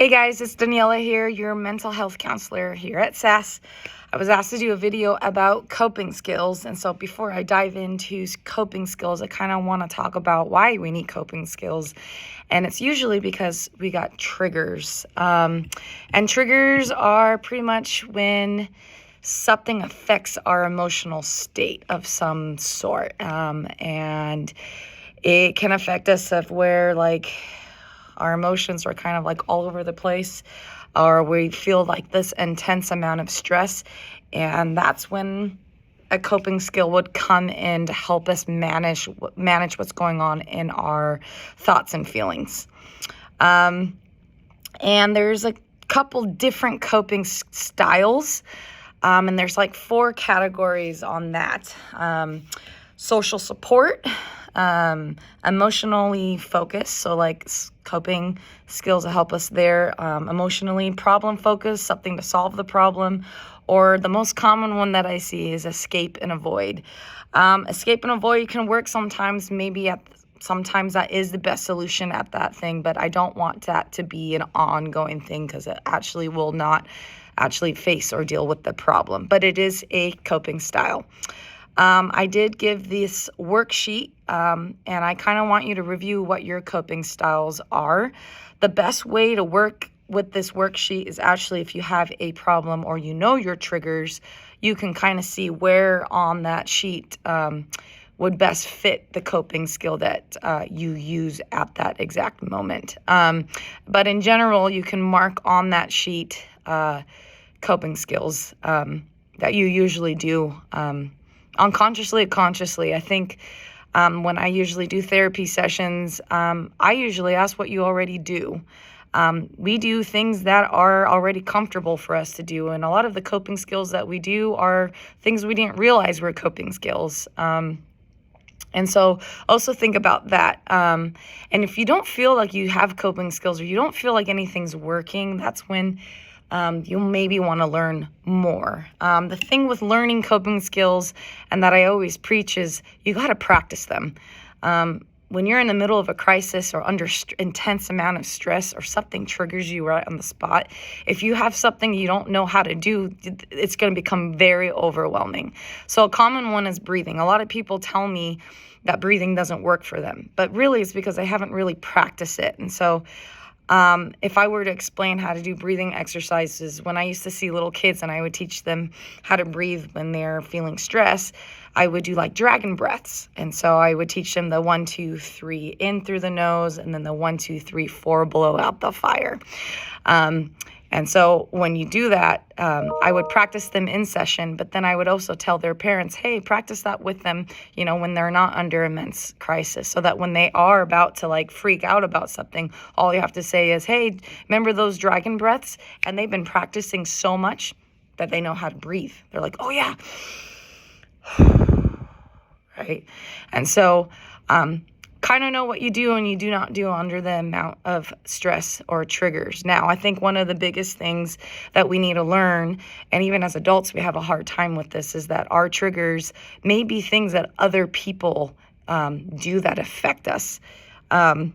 Hey guys, it's Daniela here, your mental health counselor here at SAS. I was asked to do a video about coping skills, and so before I dive into coping skills, I kind of want to talk about why we need coping skills. And it's usually because we got triggers. And triggers are pretty much when something affects our emotional state of some sort. And it can affect us of where our emotions are kind of all over the place, or we feel like this intense amount of stress. And that's when a coping skill would come in to help us manage what's going on in our thoughts and feelings. And there's a couple different coping styles. And there's 4 categories on that. Social support, emotionally focused, so coping skills to help us there. Emotionally problem focused, something to solve the problem, or the most common one that I see is escape and avoid. Escape and avoid can work sometimes, sometimes that is the best solution at that thing, but I don't want that to be an ongoing thing because it actually will not actually face or deal with the problem, but it is a coping style. I did give this worksheet, and I kind of want you to review what your coping styles are. The best way to work with this worksheet is actually if you have a problem or you know your triggers, you can kind of see where on that sheet would best fit the coping skill that you use at that exact moment. But in general, you can mark on that sheet coping skills that you usually do unconsciously, consciously. I think when I usually do therapy sessions, I usually ask what you already do. We do things that are already comfortable for us to do, and a lot of the coping skills that we do are things we didn't realize were coping skills. And so also think about that. And if you don't feel like you have coping skills or you don't feel like anything's working, that's when you maybe want to learn more. The thing with learning coping skills, and that I always preach, is you got to practice them. When you're in the middle of a crisis or under intense amount of stress or something triggers you right on the spot, if you have something you don't know how to do, it's going to become very overwhelming. So a common one is breathing. A lot of people tell me that breathing doesn't work for them, but really it's because they haven't really practiced it. And so if I were to explain how to do breathing exercises, when I used to see little kids and I would teach them how to breathe when they're feeling stress, I would do dragon breaths. And so I would teach them the 1, 2, 3 in through the nose, and then the 1, 2, 3, 4 blow out the fire. And so when you do that, I would practice them in session, but then I would also tell their parents, hey, practice that with them, when they're not under immense crisis, so that when they are about to freak out about something, all you have to say is, hey, remember those dragon breaths? And they've been practicing so much that they know how to breathe. They're like, oh yeah. Right? And so, kind of know what you do and you do not do under the amount of stress or triggers. Now, I think one of the biggest things that we need to learn, and even as adults, we have a hard time with this, is that our triggers may be things that other people do that affect us. And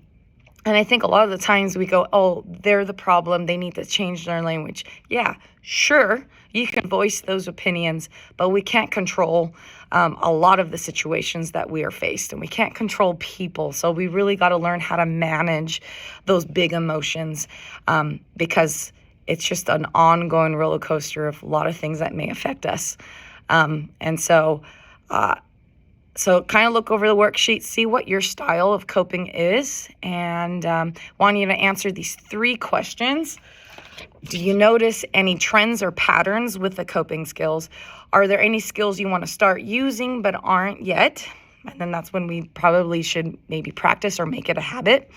I think a lot of the times we go, oh, they're the problem, they need to change their language. Yeah, sure, you can voice those opinions, but we can't control a lot of the situations that we are faced, and we can't control people. So we really got to learn how to manage those big emotions, because it's just an ongoing roller coaster of a lot of things that may affect us. So kind of look over the worksheet, see what your style of coping is, and want you to answer these 3 questions. Do you notice any trends or patterns with the coping skills? Are there any skills you want to start using but aren't yet? And then that's when we probably should maybe practice or make it a habit.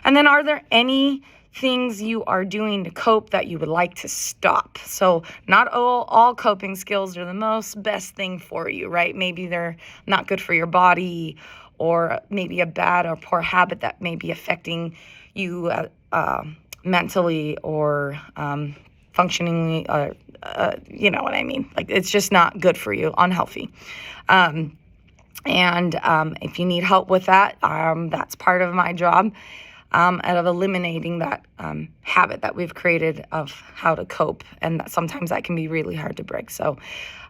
And then are there any things you are doing to cope that you would like to stop? So not all coping skills are the best thing for you, right? Maybe they're not good for your body, or maybe a bad or poor habit that may be affecting you mentally or functionally, you know what I mean? It's just not good for you, unhealthy. And if you need help with that, that's part of my job. out of eliminating that habit that we've created of how to cope. And that sometimes that can be really hard to break. So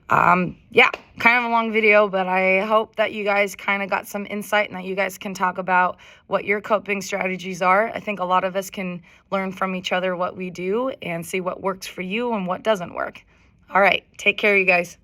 yeah, kind of a long video, but I hope that you guys kind of got some insight and that you guys can talk about what your coping strategies are. I think a lot of us can learn from each other what we do and see what works for you and what doesn't work. All right, take care, you guys.